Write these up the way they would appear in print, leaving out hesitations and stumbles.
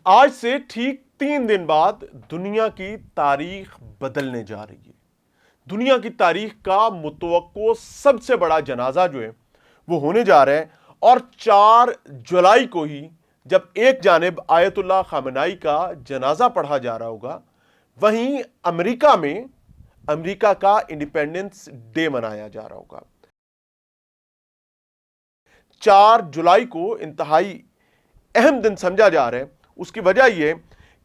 آج سے ٹھیک 3 دن بعد دنیا کی تاریخ بدلنے جا رہی ہے. دنیا کی تاریخ کا متوقع سب سے بڑا جنازہ جو ہے وہ ہونے جا رہا ہے. اور 4 جولائی کو ہی جب ایک جانب آیت اللہ خامنائی کا جنازہ پڑھا جا رہا ہوگا، وہیں امریکہ میں امریکہ کا انڈیپینڈنس ڈے منایا جا رہا ہوگا. 4 جولائی کو انتہائی اہم دن سمجھا جا رہا ہے. اس کی وجہ یہ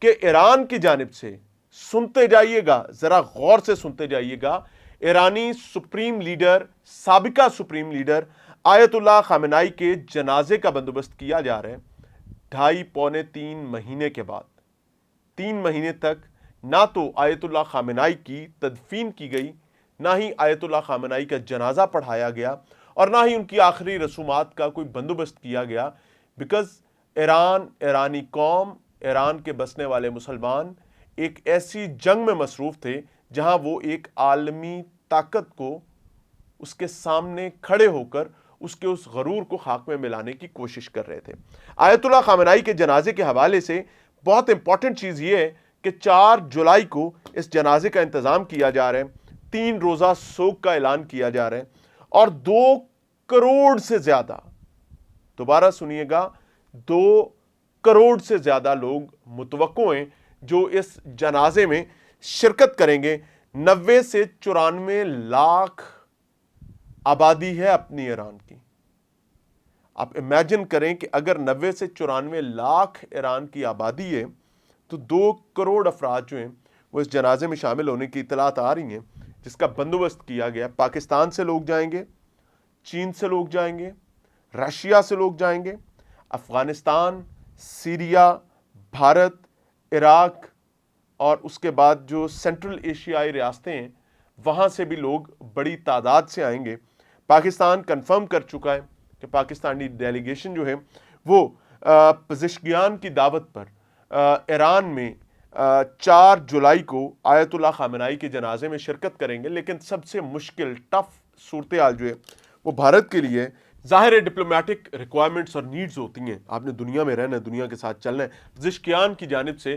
کہ ایران کی جانب سے، سنتے جائیے گا، ذرا غور سے سنتے جائیے گا، ایرانی سپریم لیڈر، سابقہ سپریم لیڈر آیت اللہ خامنائی کے جنازے کا بندوبست کیا جا رہا ہے. 2.5-3 مہینے کے بعد 3 مہینے تک نہ تو آیت اللہ خامنائی کی تدفین کی گئی، نہ ہی آیت اللہ خامنائی کا جنازہ پڑھایا گیا، اور نہ ہی ان کی آخری رسومات کا کوئی بندوبست کیا گیا. بیکاز ایرانی قوم، ایران کے بسنے والے مسلمان ایک ایسی جنگ میں مصروف تھے جہاں وہ ایک عالمی طاقت کو اس کے سامنے کھڑے ہو کر اس کے اس غرور کو خاک میں ملانے کی کوشش کر رہے تھے. آیت اللہ خامنائی کے جنازے کے حوالے سے بہت امپورٹنٹ چیز یہ ہے کہ 4 جولائی کو اس جنازے کا انتظام کیا جا رہا ہے. 3 روزہ سوگ کا اعلان کیا جا رہا ہے، اور 2 کروڑ سے زیادہ، دوبارہ سنیے گا، 2 کروڑ سے زیادہ لوگ متوقع ہیں جو اس جنازے میں شرکت کریں گے. 90 سے 94 لاکھ آبادی ہے اپنی ایران کی. آپ امیجن کریں کہ اگر 90 سے 94 لاکھ ایران کی آبادی ہے تو 2 کروڑ افراد جو ہیں وہ اس جنازے میں شامل ہونے کی اطلاعات آ رہی ہیں، جس کا بندوبست کیا گیا. پاکستان سے لوگ جائیں گے، چین سے لوگ جائیں گے، رشیا سے لوگ جائیں گے، افغانستان، سیریا، بھارت، عراق، اور اس کے بعد جو سینٹرل ایشیائی ریاستیں ہیں وہاں سے بھی لوگ بڑی تعداد سے آئیں گے. پاکستان کنفرم کر چکا ہے کہ پاکستانی ڈیلیگیشن جو ہے وہ پزشکیان کی دعوت پر ایران میں 4 جولائی کو آیت اللہ خامنائی کے جنازے میں شرکت کریں گے. لیکن سب سے مشکل ٹف صورتحال جو ہے وہ بھارت کے لیے ظاہر ہے. ڈپلومیٹک ریکوائرمنٹس اور نیڈز ہوتی ہیں، آپ نے دنیا میں رہنا ہے، دنیا کے ساتھ چلنا ہے. پزشکیان کی جانب سے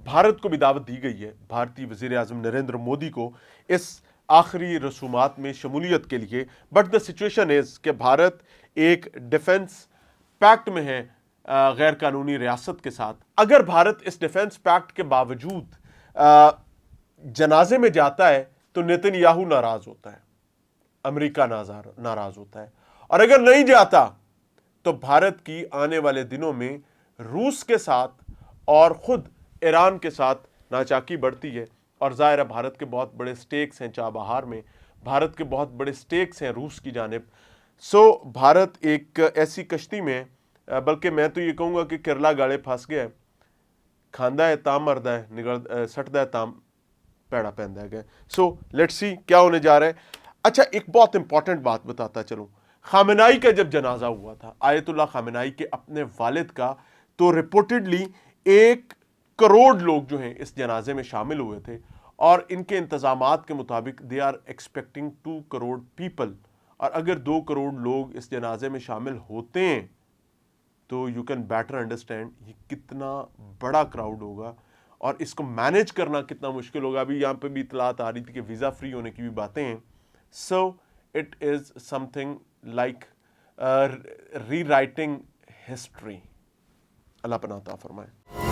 بھارت کو بھی دعوت دی گئی ہے، بھارتی وزیر اعظم نریندر مودی کو، اس آخری رسومات میں شمولیت کے لیے. بٹ دا سچویشن از کہ بھارت ایک ڈیفنس پیکٹ میں ہے غیر قانونی ریاست کے ساتھ. اگر بھارت اس ڈیفنس پیکٹ کے باوجود جنازے میں جاتا ہے تو نیتن یاہو ناراض ہوتا ہے، امریکہ ناراض ہوتا ہے، اور اگر نہیں جاتا تو بھارت کی آنے والے دنوں میں روس کے ساتھ اور خود ایران کے ساتھ ناچاکی بڑھتی ہے. اور ظاہر ہے بھارت کے بہت بڑے سٹیکس ہیں چابہار میں، بھارت کے بہت بڑے سٹیکس ہیں روس کی جانب. سو بھارت ایک ایسی کشتی میں، بلکہ میں تو یہ کہوں گا کہ کرلا گاڑے پھنس گیا ہے، کھاندا ہے تام مردہ ہے، سٹدا ہے تام پیڑا پہندا ہے. سو لیٹس سی کیا ہونے جا رہا ہے. اچھا، ایک بہت امپورٹنٹ بات بتاتا چلوں. خامنائی کا جب جنازہ ہوا تھا، آیت اللہ خامنائی کے اپنے والد کا، تو رپورٹڈلی 1 کروڑ لوگ جو ہیں اس جنازے میں شامل ہوئے تھے، اور ان کے انتظامات کے مطابق they are expecting 2 crore people. اور اگر 2 کروڑ لوگ اس جنازے میں شامل ہوتے ہیں تو یو کین بیٹر انڈرسٹینڈ یہ کتنا بڑا کراؤڈ ہوگا، اور اس کو مینیج کرنا کتنا مشکل ہوگا. ابھی یہاں پہ بھی اطلاعات آ رہی تھی کہ ویزا فری ہونے کی بھی باتیں ہیں. So it is something like rewriting history. اللہ پناہ عطا فرمائے.